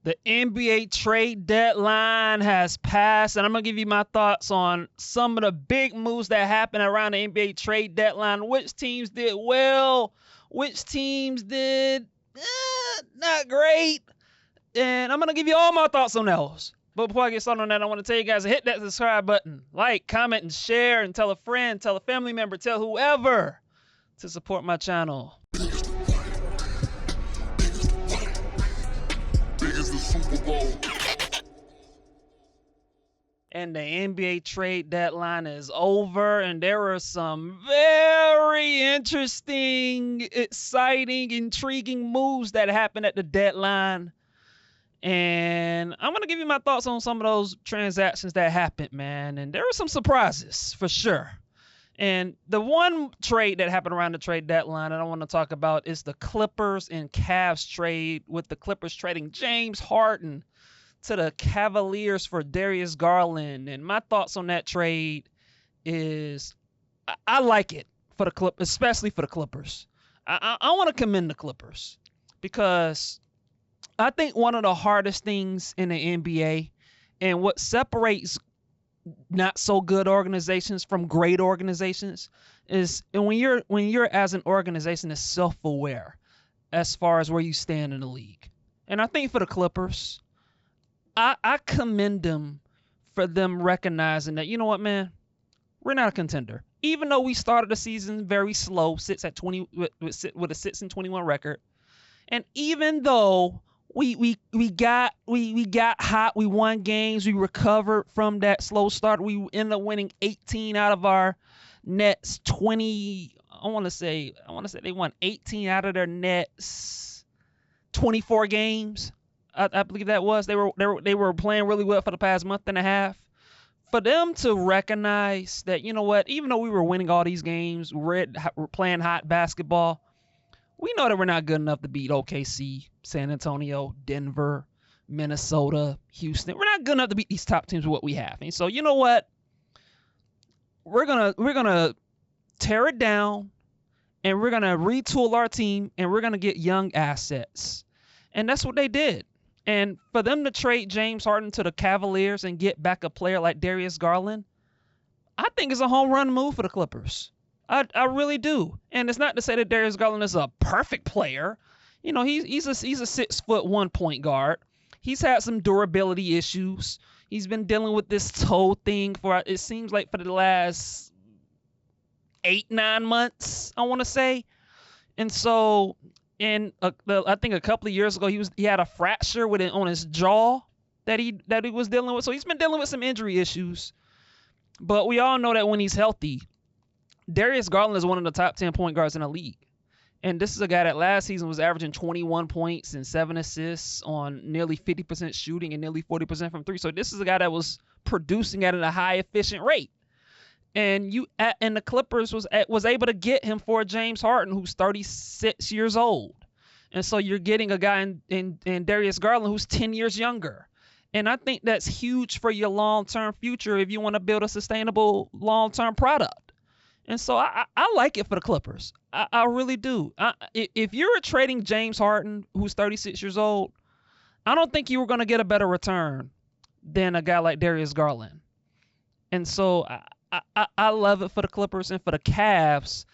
The NBA trade deadline has passed, and I'm going to give you my thoughts on some of the big moves that happened around the NBA trade deadline. Which teams did well, which teams did not great, and I'm going to give you all my thoughts on those. But before I get started on that, I want to tell you guys to hit that subscribe button, like, comment, and share, and tell a friend, tell a family member, tell whoever to support my channel. And the NBA trade deadline is over, and there were some very interesting, exciting, intriguing moves that happened at the deadline. And I'm going to give you my thoughts on some of those transactions that happened, man. And there were some surprises, for sure. And the one trade that happened around the trade deadline that I want to talk about is the Clippers and Cavs trade, with the Clippers trading James Harden to the Cavaliers for Darius Garland. And my thoughts on that trade is I like it for the Clippers, especially for the Clippers. I want to commend the Clippers because I think one of the hardest things in the NBA and what separates not so good organizations from great organizations is when you're as an organization is self-aware as far as where you stand in the league. And I think for the Clippers, I commend them for them recognizing that, you know what, man, we're not a contender. Even though we started the season very slow, sits at 20 with a 6-21 record, and even though we got hot, we won games, we recovered from that slow start, we ended up winning 18 out of our next 20. I want to say they won 18 out of their next 24 games. I believe that was. They were playing really well for the past month and a half. For them to recognize that, you know what, even though we were winning all these games, we're playing hot basketball, we know that we're not good enough to beat OKC, San Antonio, Denver, Minnesota, Houston. We're not good enough to beat these top teams with what we have. And so, you know what? We're gonna tear it down, and we're gonna retool our team, and we're gonna get young assets. And that's what they did. And for them to trade James Harden to the Cavaliers and get back a player like Darius Garland, I think it's a home run move for the Clippers. I really do. And it's not to say that Darius Garland is a perfect player. You know, he's a 6'1" point guard. He's had some durability issues. He's been dealing with this toe thing for, it seems like, for the last 8-9 months, I want to say. And so I think a couple of years ago, he had a fracture on his jaw that he was dealing with. So he's been dealing with some injury issues. But we all know that when he's healthy, Darius Garland is one of the top 10 point guards in the league. And this is a guy that last season was averaging 21 points and 7 assists on nearly 50% shooting and nearly 40% from three. So this is a guy that was producing at a high efficient rate. And the Clippers was able to get him for James Harden, who's 36 years old. And so you're getting a guy in Darius Garland who's 10 years younger. And I think that's huge for your long-term future if you want to build a sustainable long-term product. And so I like it for the Clippers. I really do. If you're trading James Harden, who's 36 years old, I don't think you were going to get a better return than a guy like Darius Garland. And so I love it for the Clippers. And for the Cavs,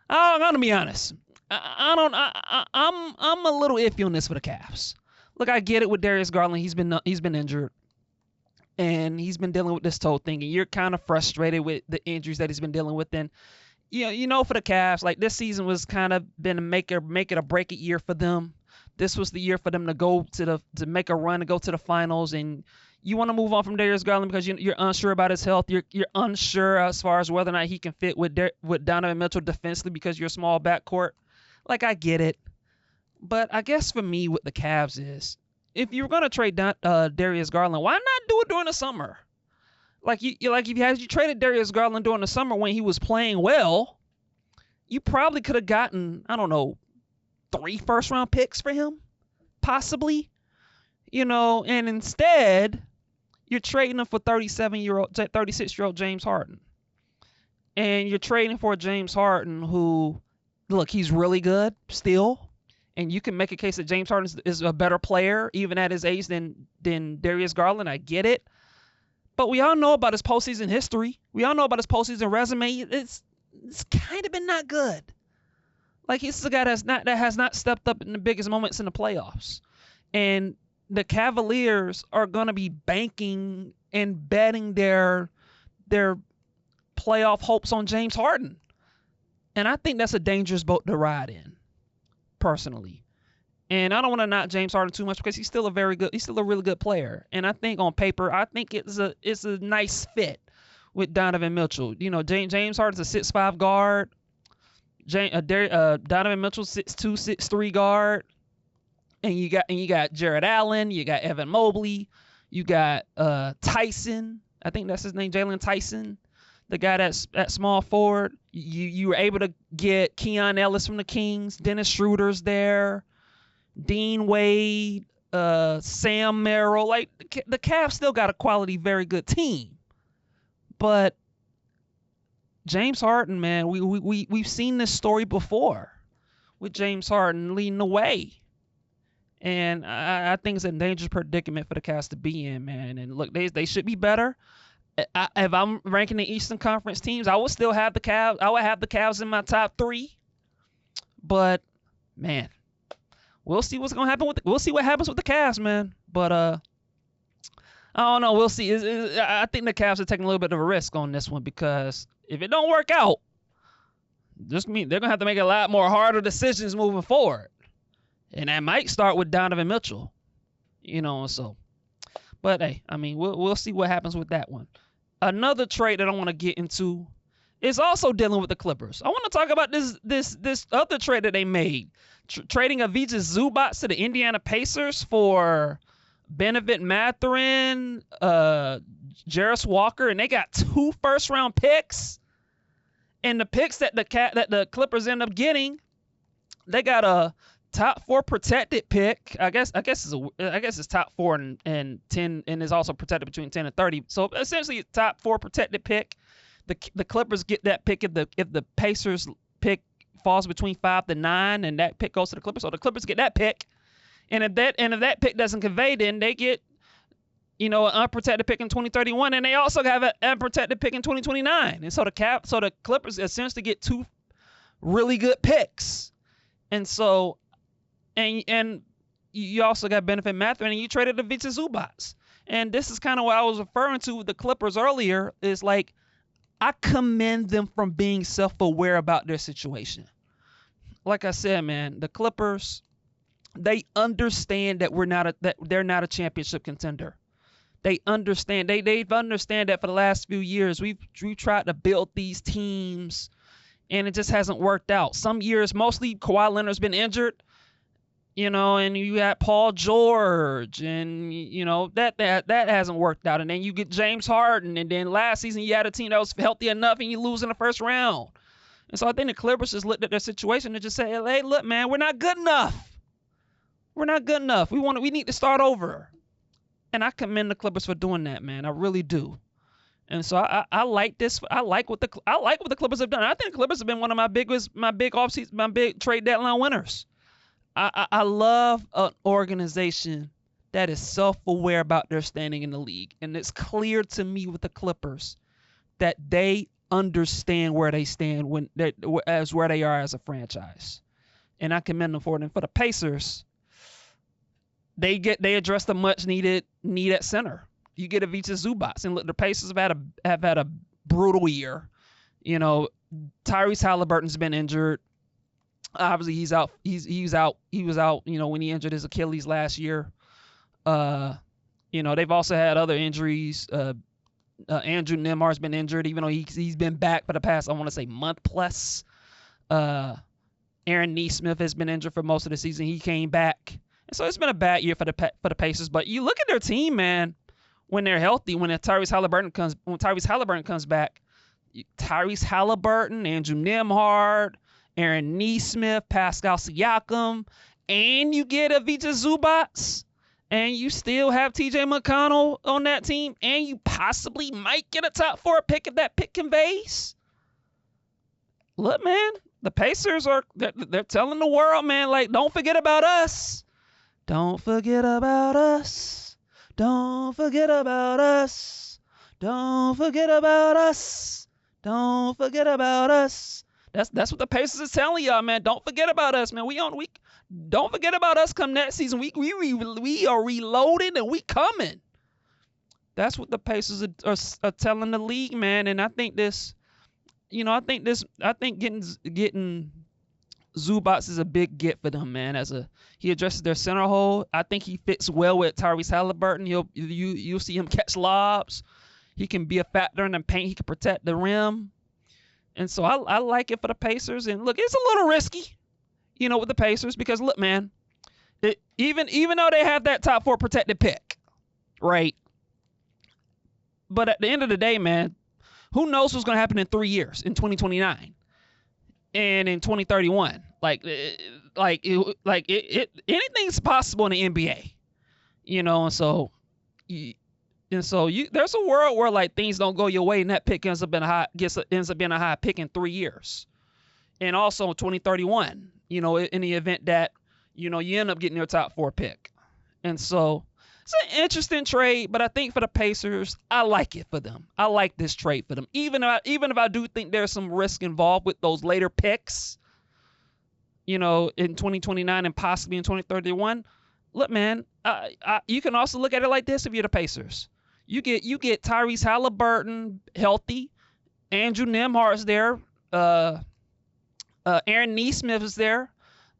I'm going to be honest. I'm a little iffy on this for the Cavs. Look, I get it with Darius Garland. He's been injured. And he's been dealing with this toe thing, and you're kind of frustrated with the injuries that he's been dealing with. And you know, for the Cavs, like, this season was kind of been a make it or break it year for them. This was the year for them to go to make a run and go to the finals. And you want to move on from Darius Garland because you're unsure about his health. You're unsure as far as whether or not he can fit with Donovan Mitchell defensively because you're a small backcourt. Like, I get it, but I guess for me with the Cavs is, if you're going to trade Darius Garland, why not do it during the summer? If you traded Darius Garland during the summer when he was playing well, you probably could have gotten, I don't know, 3 first-round picks for him, possibly. You know, and instead, you're trading him for 36-year-old James Harden. And you're trading for James Harden who, look, he's really good still. and you can make a case that James Harden is a better player even at his age than Darius Garland. I get it. But we all know about his postseason history. We all know about his postseason resume. It's kind of been not good. Like, he's a guy that has not stepped up in the biggest moments in the playoffs. And the Cavaliers are going to be banking and betting their playoff hopes on James Harden. And I think that's a dangerous boat to ride in, personally. And I don't want to knock James Harden too much because he's still a really good player. And I think on paper, I think it's a nice fit with Donovan Mitchell. You know, James Harden's a 6'5" guard. Donovan Mitchell 6'2", 6'3" guard. And you got Jared Allen, you got Evan Mobley, you got Tyson. I think that's his name, Jalen Tyson, the guy that's at small forward. You were able to get Keon Ellis from the Kings. Dennis Schroeder's there. Dean Wade, Sam Merrill. Like, the Cavs still got a quality, very good team. But James Harden, man, we've seen this story before with James Harden leading the way. And I think it's a dangerous predicament for the Cavs to be in, man. And look, they should be better. If I'm ranking the Eastern Conference teams, I would still have the Cavs. I would have the Cavs in my top 3. But, man, we'll see what's gonna happen we'll see what happens with the Cavs, man. But I don't know. We'll see. I think the Cavs are taking a little bit of a risk on this one, because if it don't work out, just mean they're gonna have to make a lot more harder decisions moving forward. And that might start with Donovan Mitchell, you know. So, but hey, I mean, we'll see what happens with that one. Another trade that I want to get into is also dealing with the Clippers. I want to talk about this other trade that they made, trading Ivica Zubac to the Indiana Pacers for Benedict Mathurin, Jarris Walker, and they got 2 first-round picks. And the picks that the Clippers end up getting, they got a top 4 protected pick. I guess it's top 4 and 10, and is also protected between 10 and 30. So essentially, top 4 protected pick. The Clippers get that pick if the Pacers pick falls between 5 to 9, and that pick goes to the Clippers. So the Clippers get that pick, and if that pick doesn't convey, then they get, you know, an unprotected pick in 2031, and they also have an unprotected pick in 2029. And so the Clippers essentially get 2 really good picks. And so, and you also got Benedict Mathurin, and you traded Ivica Zubac. And this is kind of what I was referring to with the Clippers earlier, is like, I commend them from being self-aware about their situation. Like I said, man, the Clippers, they understand that they're not a championship contender. They understand. They've understand that for the last few years. We've tried to build these teams, and it just hasn't worked out. Some years, mostly Kawhi Leonard's been injured, you know, and you got Paul George, and, you know, that hasn't worked out. And then you get James Harden, and then last season you had a team that was healthy enough, and you lose in the first round. And so I think the Clippers just looked at their situation and just said, hey, look, man, we're not good enough. We're not good enough. We need to start over. And I commend the Clippers for doing that, man. I really do. And so I like this. I like what the Clippers have done. I think the Clippers have been one of my big offseason, my big trade deadline winners. I love an organization that is self-aware about their standing in the league. And it's clear to me with the Clippers that they understand where they stand where they are as a franchise. And I commend them for it. And for the Pacers, they address the much needed need at center. You get Ivica Zubac, and look, the Pacers have had a brutal year. You know, Tyrese Halliburton's been injured. Obviously, he's out. He was out. You know, when he injured his Achilles last year. You know, they've also had other injuries. Andrew Nembhard's been injured, even though he's been back for the past, I want to say, month plus. Aaron Nesmith has been injured for most of the season. He came back, and so it's been a bad year for the Pacers. But you look at their team, man. When they're healthy, when Tyrese Halliburton comes back, Tyrese Halliburton, Andrew Nembhard, Aaron Nesmith, Pascal Siakam, and you get Ivica Zubac, and you still have TJ McConnell on that team, and you possibly might get a top 4 pick if that pick conveys. Look, man, The Pacers they're telling the world, man, like, don't forget about us. Don't forget about us. Don't forget about us. Don't forget about us. Don't forget about us. That's what the Pacers is telling y'all, man. Don't forget about us, man. Don't forget about us come next season. We are reloading and we coming. That's what the Pacers are telling the league, man. And I think this, I think getting Zubac is a big get for them, man. He addresses their center hole. I think he fits well with Tyrese Halliburton. You'll see him catch lobs. He can be a factor in the paint. He can protect the rim. And so I like it for the Pacers. And look, it's a little risky, with the Pacers, because look, man, even though they have that top 4 protected pick, right? But at the end of the day, man, who knows what's going to happen in 3 years, in 2029 and in 2031? Anything's possible in the NBA, and so there's a world where like things don't go your way and that pick ends up being a high pick in 3 years, and also in 2031, in the event that you end up getting your top 4 pick, and so. It's an interesting trade, but I think for the Pacers, I like it for them. I like this trade for them. Even if I do think there's some risk involved with those later picks, in 2029 and possibly in 2031. Look, man, you can also look at it like this if you're the Pacers. You get Tyrese Halliburton healthy, Andrew Nembhard's there, Aaron Nesmith is there,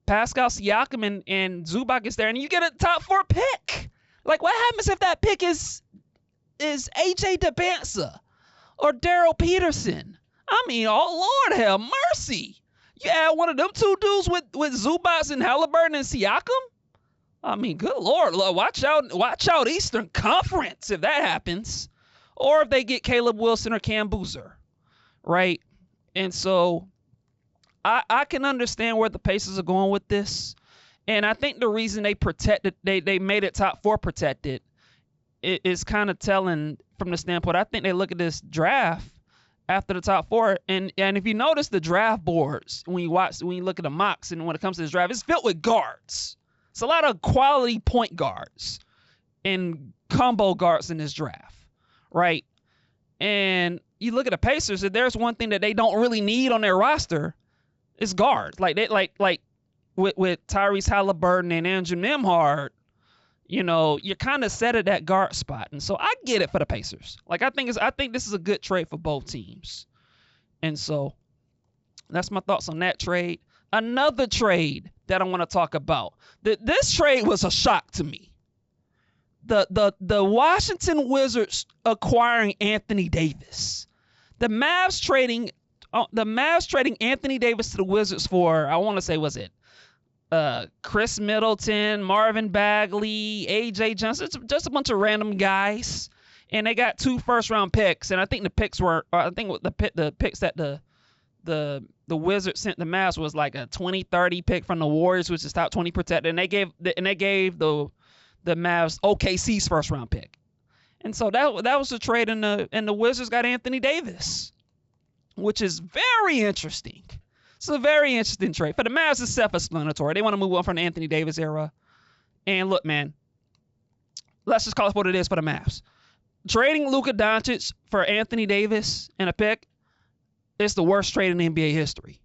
Pascal Siakam and Zubac is there, and you get a top 4 pick. Like, what happens if that pick is A.J. DeBanza or Daryl Peterson? I mean, oh, Lord have mercy. You add one of them 2 dudes with Zubac and Halliburton and Siakam? I mean, good Lord, watch out Eastern Conference if that happens. Or if they get Caleb Wilson or Cam Boozer, right? And so I can understand where the Pacers are going with this. And I think the reason they made it top 4 protected is kind of telling from the standpoint. I think they look at this draft after the top 4, and if you notice the draft boards when you look at the mocks, and when it comes to this draft, it's filled with guards. It's a lot of quality point guards and combo guards in this draft, right? And you look at the Pacers, and there's one thing that they don't really need on their roster is guards. With Tyrese Halliburton and Andrew Nembhard, you're kind of set at that guard spot. And so I get it for the Pacers. Like, I think this is a good trade for both teams. And so that's my thoughts on that trade. Another trade that I want to talk about. This trade was a shock to me. The Washington Wizards acquiring Anthony Davis. The Mavs trading Anthony Davis to the Wizards for, I want to say, was it Chris Middleton, Marvin Bagley, AJ Johnson, just a bunch of random guys, and they got 2 first-round picks. And I think the picks the picks that the Wizards sent the Mavs was like a 2030 pick from the Warriors, which is top 20 protected, and they gave the Mavs OKC's first-round pick. And so that was the trade, and the Wizards got Anthony Davis, which is very interesting. It's a very interesting trade. For the Mavs, it's self-explanatory. They want to move on from the Anthony Davis era. And look, man, let's just call it what it is for the Mavs. Trading Luka Doncic for Anthony Davis and a pick, it's the worst trade in NBA history.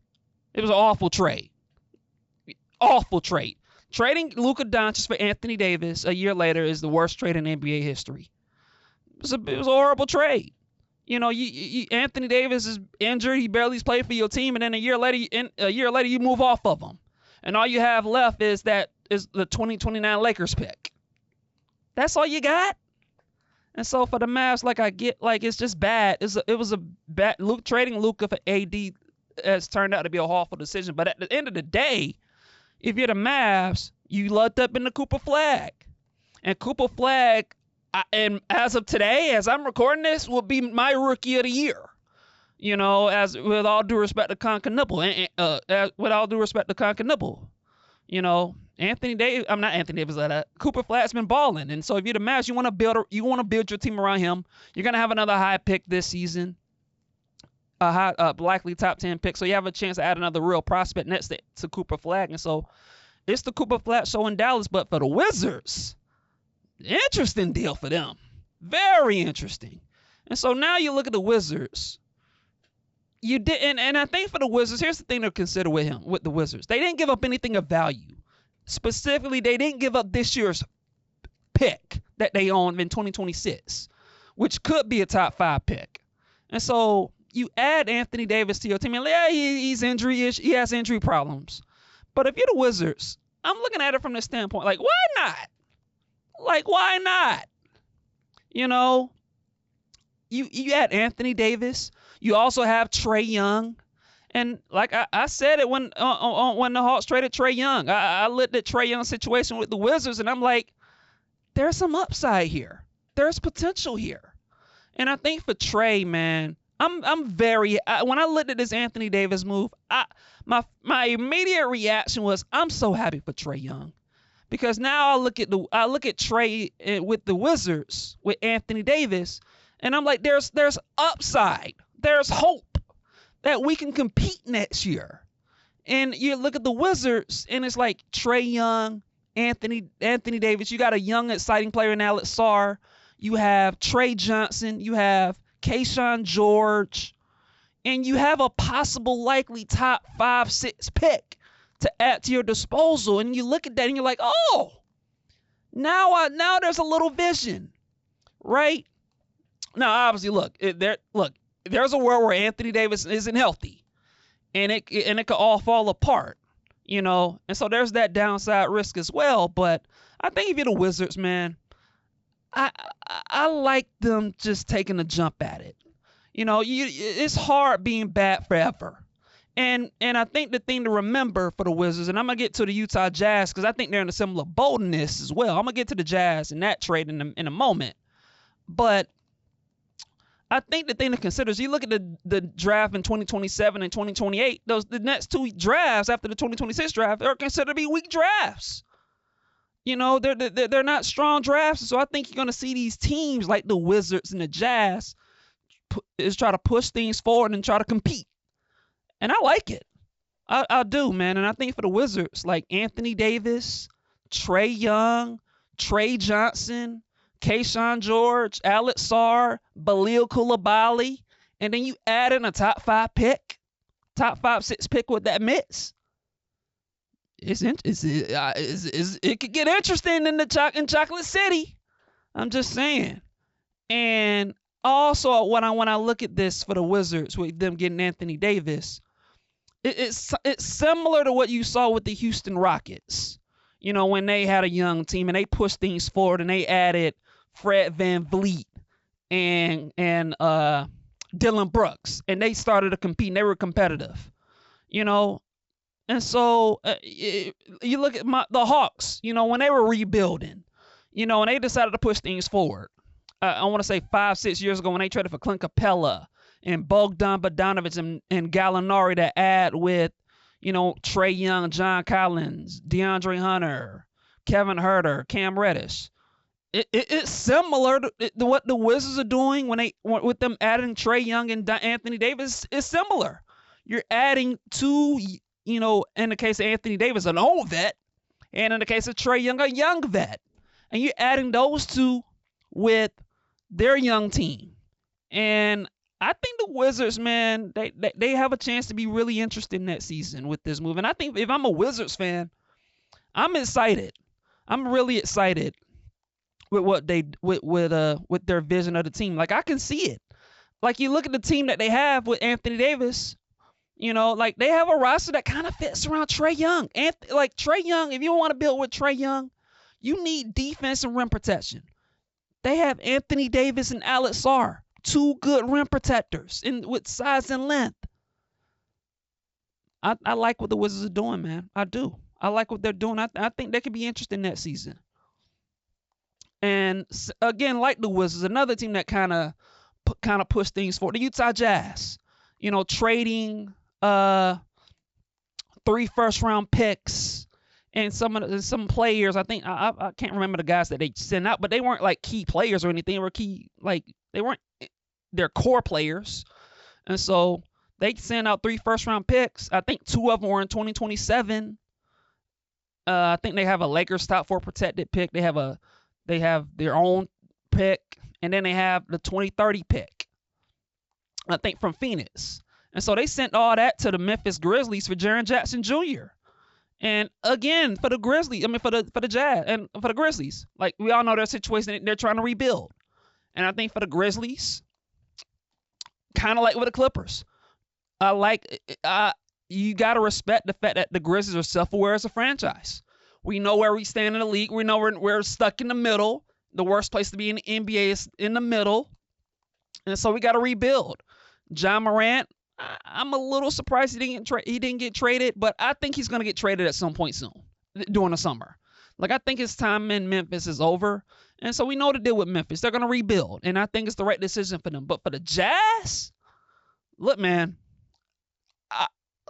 It was an awful trade. Awful trade. Trading Luka Doncic for Anthony Davis a year later is the worst trade in NBA history. It was a horrible trade. Anthony Davis is injured. He barely played for your team, and then a year later, you move off of him, and all you have left is the 2029 Lakers pick. That's all you got. And so for the Mavs, it's just bad. It was a bad. Trading Luka for AD has turned out to be a awful decision. But at the end of the day, if you're the Mavs, you lucked up in the Cooper Flag, and Cooper Flag. And as of today, as I'm recording this, will be my rookie of the year. As with all due respect to Con Knibble, Anthony Davis. I'm not Anthony Davis. Cooper Flag's been balling, and so if you're the Mavs, you want to build your team around him. You're gonna have another high pick this season, likely top 10 pick. So you have a chance to add another real prospect next to Cooper Flagg. And so it's the Cooper Flagg show in Dallas. But for the Wizards, interesting deal for them. Very interesting. And so now you look at the Wizards. You didn't, and I think for the Wizards, here's the thing to consider with the Wizards. They didn't give up anything of value. Specifically, they didn't give up this year's pick that they own in 2026, which could be a top 5 pick. And so you add Anthony Davis to your team, and yeah, he's injury-ish. He has injury problems. But if you're the Wizards, I'm looking at it from this standpoint, like, why not? Like, why not? You know, you add Anthony Davis. You also have Trae Young. And like I said it when the Hawks traded Trae Young. I looked at Trae Young's situation with the Wizards, and I'm like, there's some upside here. There's potential here. And I think for Trae, man, I'm very when I looked at this Anthony Davis move, my immediate reaction was I'm so happy for Trae Young. Because now I look at Trae with the Wizards with Anthony Davis, and I'm like, there's upside. There's hope that we can compete next year. And you look at the Wizards, and it's like Trae Young, Anthony Davis. You got a young, exciting player in Alex Sarr. You have Trey Johnson. You have Keyshawn George. And you have a possible likely top 5, 6 pick to add to your disposal. And you look at that, and you're like, oh, now there's a little vision, right? Now, obviously, look, there's a world where Anthony Davis isn't healthy, and it could all fall apart, you know. And so there's that downside risk as well. But I think if you're the Wizards, man, I like them just taking a jump at it. You know, it's hard being bad forever. And I think the thing to remember for the Wizards, and I'm gonna get to the Utah Jazz because I think they're in a similar boat in this as well. I'm gonna get to the Jazz and that trade in a moment, but I think the thing to consider is you look at the draft in 2027 and 2028, the next 2 drafts after the 2026 draft are considered to be weak drafts. You know, they're not strong drafts. So I think you're going to see these teams like the Wizards and the Jazz is try to push things forward and try to compete. And I like it. I do, man. And I think for the Wizards, like Anthony Davis, Trae Young, Trey Johnson, Keyshawn George, Alex Sarr, Balil Coulibaly, and then you add in a top 5 pick, top 5, 6 pick with that mix. It could get interesting in Chocolate City. I'm just saying. And also, when I look at this for the Wizards with them getting Anthony Davis, it's similar to what you saw with the Houston Rockets. You know, when they had a young team and they pushed things forward and they added Fred VanVleet and Dylan Brooks, and they started to compete and they were competitive, you know. And so you look at the Hawks, you know, when they were rebuilding, you know, and they decided to push things forward. I want to say 5, 6 years ago when they traded for Clint Capella and Bogdan Bogdanovic and Gallinari to add with, you know, Trae Young, John Collins, DeAndre Hunter, Kevin Huerter, Cam Reddish. It's similar to what the Wizards are doing with them adding Trae Young and Anthony Davis. It's similar. You're adding 2, you know, in the case of Anthony Davis, an old vet, and in the case of Trae Young, a young vet. And you're adding those 2 with their young team. And I think the Wizards, man, they have a chance to be really interested next season with this move. And I think if I'm a Wizards fan, I'm excited. I'm really excited with what with their vision of the team. Like, I can see it. Like, you look at the team that they have with Anthony Davis, you know, like they have a roster that kind of fits around Trae Young. Like Trae Young, if you want to build with Trae Young, you need defense and rim protection. They have Anthony Davis and Alex Sarr, 2 good rim protectors with size and length. I like what the Wizards are doing, man. I do. I like what they're doing. I think they could be interesting next season. And again, like the Wizards, another team that kind of pushed things forward, the Utah Jazz. You know, trading 3 first-round picks and some players. I think I can't remember the guys that they sent out, but they weren't like key players or anything. They were key, like they weren't their core players. And so they sent out 3 first-round picks. I think 2 of them were in 2027. I think they have a Lakers top 4 protected pick. They have their own pick, and then they have the 2030 pick, I think, from Phoenix. And so they sent all that to the Memphis Grizzlies for Jaren Jackson Jr. And again, for the Jazz and for the Grizzlies, like we all know their situation, they're trying to rebuild. And I think for the Grizzlies, kind of like with the Clippers, you got to respect the fact that the Grizzlies are self-aware as a franchise. We know where we stand in the league. We know we're stuck in the middle. The worst place to be in the NBA is in the middle. And so we got to rebuild. Ja Morant, I'm a little surprised he didn't get traded, but I think he's going to get traded at some point soon during the summer. Like, I think his time in Memphis is over. And so we know the deal with Memphis. They're going to rebuild. And I think it's the right decision for them. But for the Jazz, look, man,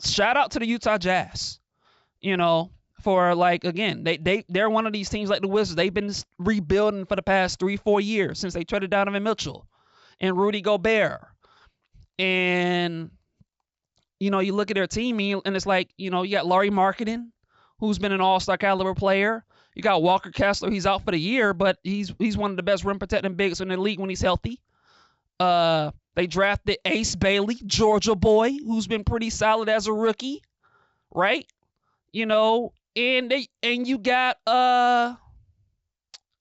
shout out to the Utah Jazz, for, like, again, they're one of these teams like the Wizards. They've been rebuilding for the past 3-4 years since they traded Donovan Mitchell and Rudy Gobert. And, you look at their team and it's like, you got Lauri Markkanen, who's been an all-star caliber player. You got Walker Kessler. He's out for the year, but he's one of the best rim protecting bigs in the league when he's healthy. They drafted Ace Bailey, Georgia boy, who's been pretty solid as a rookie, right? And you got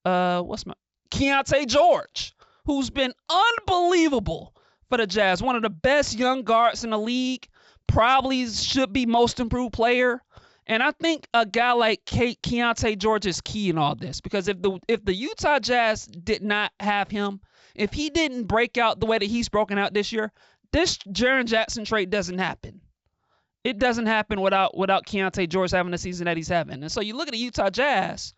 Keontae George, who's been unbelievable for the Jazz, one of the best young guards in the league, probably should be most improved player. And I think a guy like Keontae George is key in all this, because if the Utah Jazz did not have him, if he didn't break out the way that he's broken out this year, this Jaren Jackson trade doesn't happen. It doesn't happen without Keontae George having the season that he's having. And so you look at the Utah Jazz,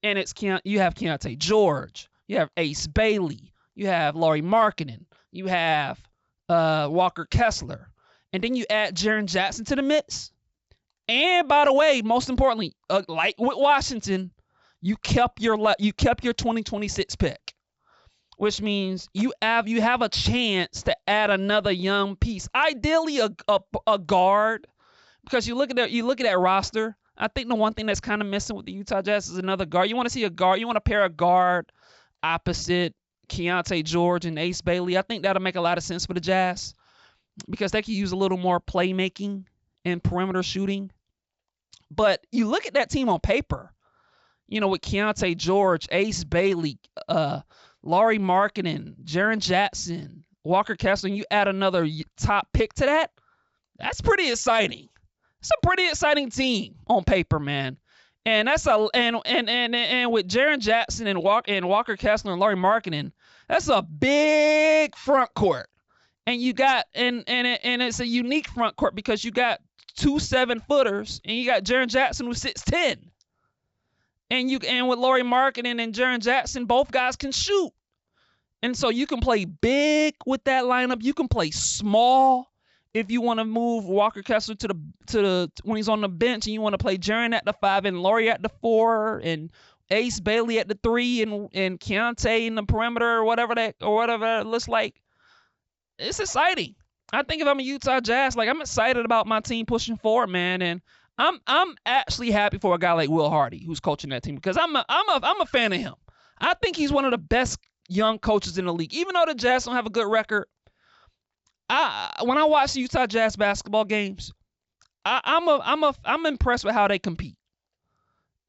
and you have Keontae George, you have Ace Bailey, you have Lauri Markkanen, you have Walker Kessler, and then you add Jaren Jackson to the mix. And by the way, most importantly, like with Washington, you kept your 2026 pick, which means you have a chance to add another young piece, ideally a guard, because you look at that roster. I think the one thing that's kind of missing with the Utah Jazz is another guard. You want to see a guard. You want to pair a guard opposite Keontae George and Ace Bailey. I think that'll make a lot of sense for the Jazz, because they could use a little more playmaking and perimeter shooting. But you look at that team on paper, with Keontae George, Ace Bailey, Lauri Markkanen, Jaren Jackson, Walker Kessler, and you add another top pick to that, that's pretty exciting. It's a pretty exciting team on paper, man. And that's and with Jaren Jackson and Walker Kessler and Lauri Markkanen, that's a big front court. And you got and it's a unique front court because you got 2 7-footers and you got Jaren Jackson who's 6'10". And with Lauri Markkanen and Jaren Jackson, both guys can shoot. And so you can play big with that lineup. You can play small if you want to move Walker Kessler to the when he's on the bench, and you want to play Jaren at the 5 and Lauri at the 4 and Ace Bailey at the 3 and Keontae in the perimeter or whatever it looks like. It's exciting. I think if I'm a Utah Jazz, like, I'm excited about my team pushing forward, man, and I'm actually happy for a guy like Will Hardy who's coaching that team, because I'm a fan of him. I think he's one of the best young coaches in the league. Even though the Jazz don't have a good record, when I watch the Utah Jazz basketball games, I'm impressed with how they compete.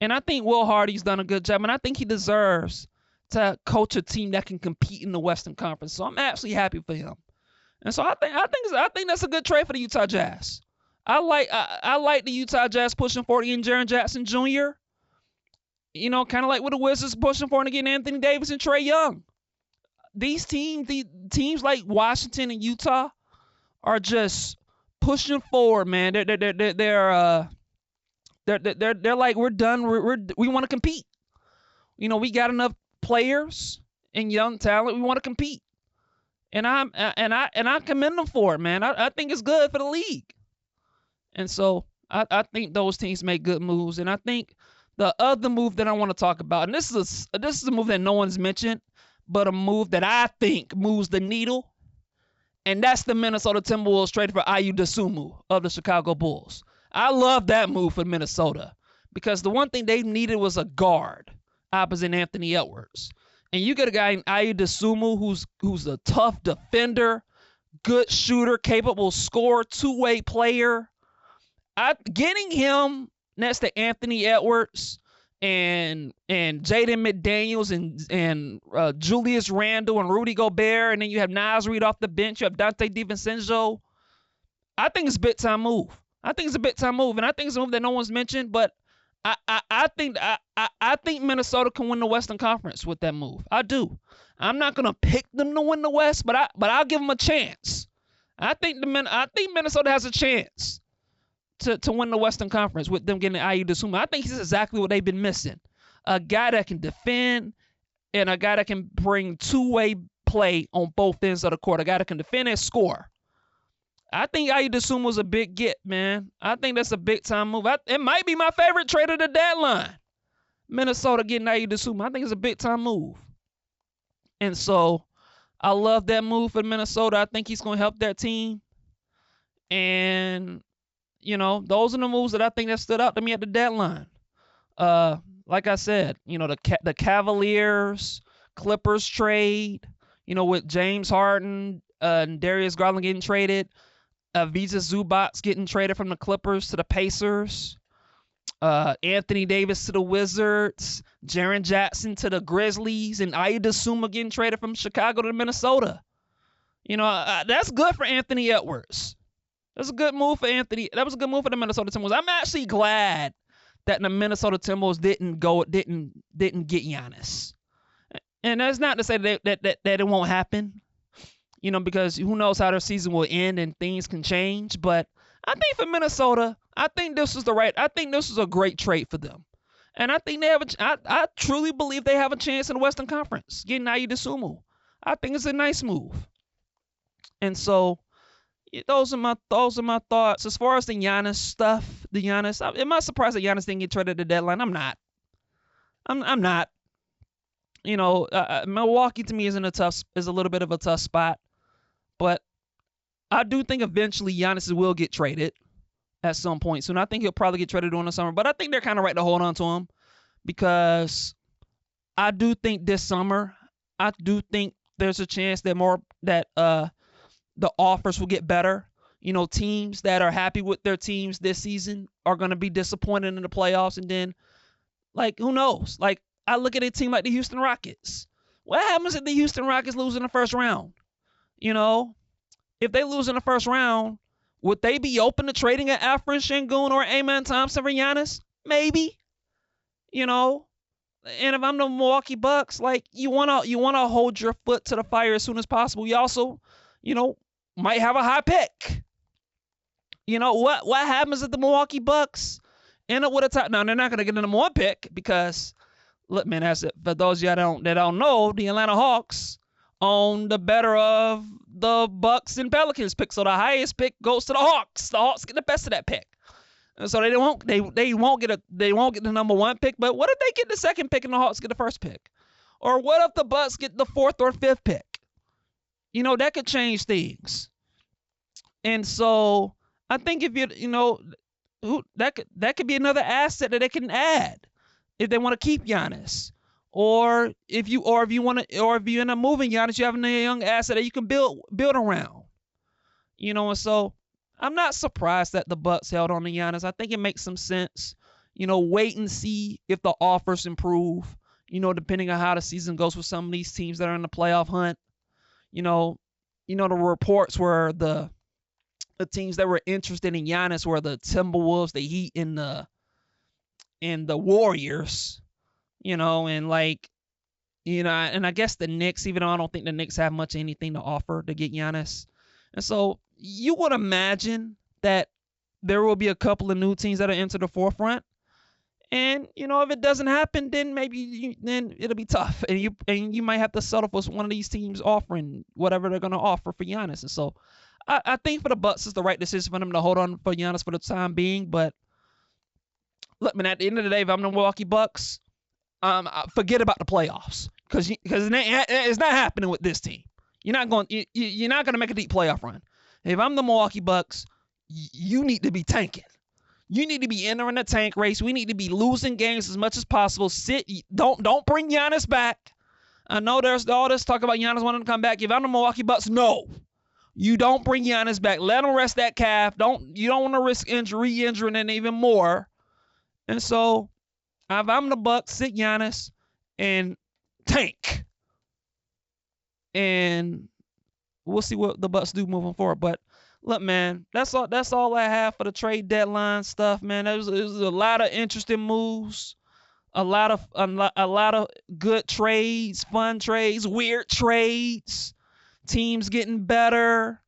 And I think Will Hardy's done a good job, and I think he deserves to coach a team that can compete in the Western Conference. So I'm actually happy for him. And so I think that's a good trade for the Utah Jazz. I like the Utah Jazz pushing for getting Jaren Jackson Jr. Kind of like with the Wizards pushing for getting Anthony Davis and Trae Young. These teams like Washington and Utah are just pushing forward, man. They're like, we're done. We want to compete. We got enough players and young talent. We want to compete. And I commend them for it, man. I think it's good for the league. And so I think those teams make good moves. And I think the other move that I want to talk about, and this is a move that no one's mentioned, but a move that I think moves the needle, And that's the Minnesota Timberwolves traded for Ayu Dosunmu of the Chicago Bulls. I love that move for Minnesota because the one thing they needed was a guard opposite Anthony Edwards. And you get a guy in Ayu Dosunmu who's a tough defender, good shooter, capable scorer, two-way player. Getting him next to Anthony Edwards and Jaden McDaniels and Julius Randle and Rudy Gobert, and then you have Naz Reid off the bench. You have Dante DiVincenzo. I think it's a big-time move. And I think it's a move that no one's mentioned, but I think Minnesota can win the Western Conference with that move. I do. I'm not gonna pick them to win the West, but I'll give them a chance. I think Minnesota has a chance to win the Western Conference with them getting Ayu Dosunmu. I think he's exactly what they've been missing. A guy that can defend and a guy that can bring two-way play on both ends of the court. A guy that can defend and score. I think Ayu Dosunmu was a big get, man. I think that's a big-time move. It might be my favorite trade of the deadline. Minnesota getting Ayu Dosunmu. I think it's a big-time move. And so I love that move for Minnesota. I think he's going to help their team. And, you know, those are the moves that I think that stood out to me at the deadline. Like I said, you know, the Cavaliers, Clippers trade, you know, with James Harden and Darius Garland getting traded. Visa Zubac getting traded from the Clippers to the Pacers. Anthony Davis to the Wizards. Jaren Jackson to the Grizzlies. And Ayu Dosunmu getting traded from Chicago to Minnesota. You know, that's good for Anthony Edwards. That's a good move for Anthony. That was a good move for the Minnesota Timberwolves. I'm actually glad that the Minnesota Timberwolves didn't get Giannis. And that's not to say that it won't happen. You know, because who knows how their season will end and things can change. But I think for Minnesota, I think this was a great trade for them. And I think I truly believe they have a chance in the Western Conference, getting Ayu Dosunmu. I think it's a nice move. And so those are my thoughts. As far as the Giannis stuff, am I surprised that Giannis didn't get traded at the deadline? I'm not. I'm not. You know, Milwaukee to me is a little bit of a tough spot. But I do think eventually Giannis will get traded at some point soon. I think he'll probably get traded during the summer. But I think they're kind of right to hold on to him because I do think this summer, I do think there's a chance that the offers will get better. You know, teams that are happy with their teams this season are going to be disappointed in the playoffs. And then, like, who knows? Like, I look at a team like the Houston Rockets. What happens if the Houston Rockets lose in the first round? You know, if they lose in the first round, would they be open to trading an Alfred Şengün or Amen Thompson for Giannis? Maybe. You know, and if I'm the Milwaukee Bucks, like, you wanna hold your foot to the fire as soon as possible. You also, you know, might have a high pick. You know what happens if the Milwaukee Bucks end up with a top? Now they're not gonna get the number one pick because, look, man, that's it. For those of you that don't know, the Atlanta Hawks own the better of the Bucks and Pelicans pick. So the highest pick goes to the Hawks. The Hawks get the best of that pick. And so they won't get the number one pick. But what if they get the second pick and the Hawks get the first pick? Or what if the Bucks get the fourth or fifth pick? You know, that could change things. And so I think if that could be another asset that they can add if they want to keep Giannis. Or if you end up moving Giannis, you have a young asset that you can build around. You know, and so I'm not surprised that the Bucks held on to Giannis. I think it makes some sense. You know, wait and see if the offers improve. You know, depending on how the season goes with some of these teams that are in the playoff hunt. You know, the reports were the teams that were interested in Giannis were the Timberwolves, the Heat, and the Warriors. You know, and like, you know, and I guess the Knicks, even though I don't think the Knicks have much anything to offer to get Giannis. And so you would imagine that there will be a couple of new teams that are into the forefront. And, you know, if it doesn't happen, then then it'll be tough. And you might have to settle for one of these teams offering whatever they're going to offer for Giannis. And so I think for the Bucks, it's the right decision for them to hold on for Giannis for the time being. But look, man, at the end of the day, if I'm the Milwaukee Bucks, forget about the playoffs because it's not happening with this team. You're not going to make a deep playoff run. If I'm the Milwaukee Bucks, you need to be tanking. You need to be entering the tank race. We need to be losing games as much as possible. Don't bring Giannis back. I know there's all this talk about Giannis wanting to come back. If I'm the Milwaukee Bucks, no. You don't bring Giannis back. Let him rest that calf. You don't want to risk re-injuring it even more. And so, if I'm the Bucks, sit Giannis and tank. And we'll see what the Bucks do moving forward. But look, man, that's all I have for the trade deadline stuff, man. It was a lot of interesting moves, a lot of good trades, fun trades, weird trades, teams getting better,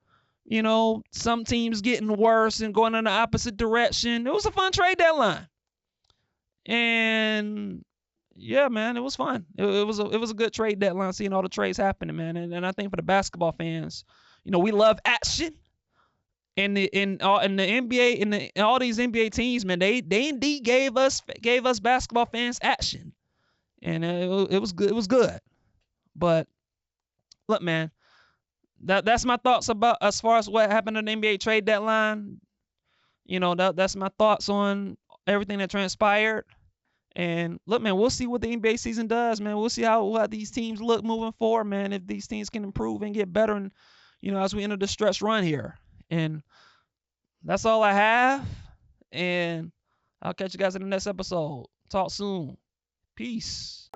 some teams getting worse and going in the opposite direction. It was a fun trade deadline. And yeah, man, it was fun. It was a good trade deadline, seeing all the trades happening, man. And I think for the basketball fans, we love action. And in the NBA and all these NBA teams, man, they indeed gave us basketball fans action, and it was good. It was good. But look, man, that's my thoughts about as far as what happened in the NBA trade deadline. That's my thoughts on everything that transpired. And look, man, we'll see what the NBA season does, man. We'll see how these teams look moving forward, man. If these teams can improve and get better, and as we enter the stretch run here. And that's all I have. And I'll catch you guys in the next episode. Talk soon. Peace.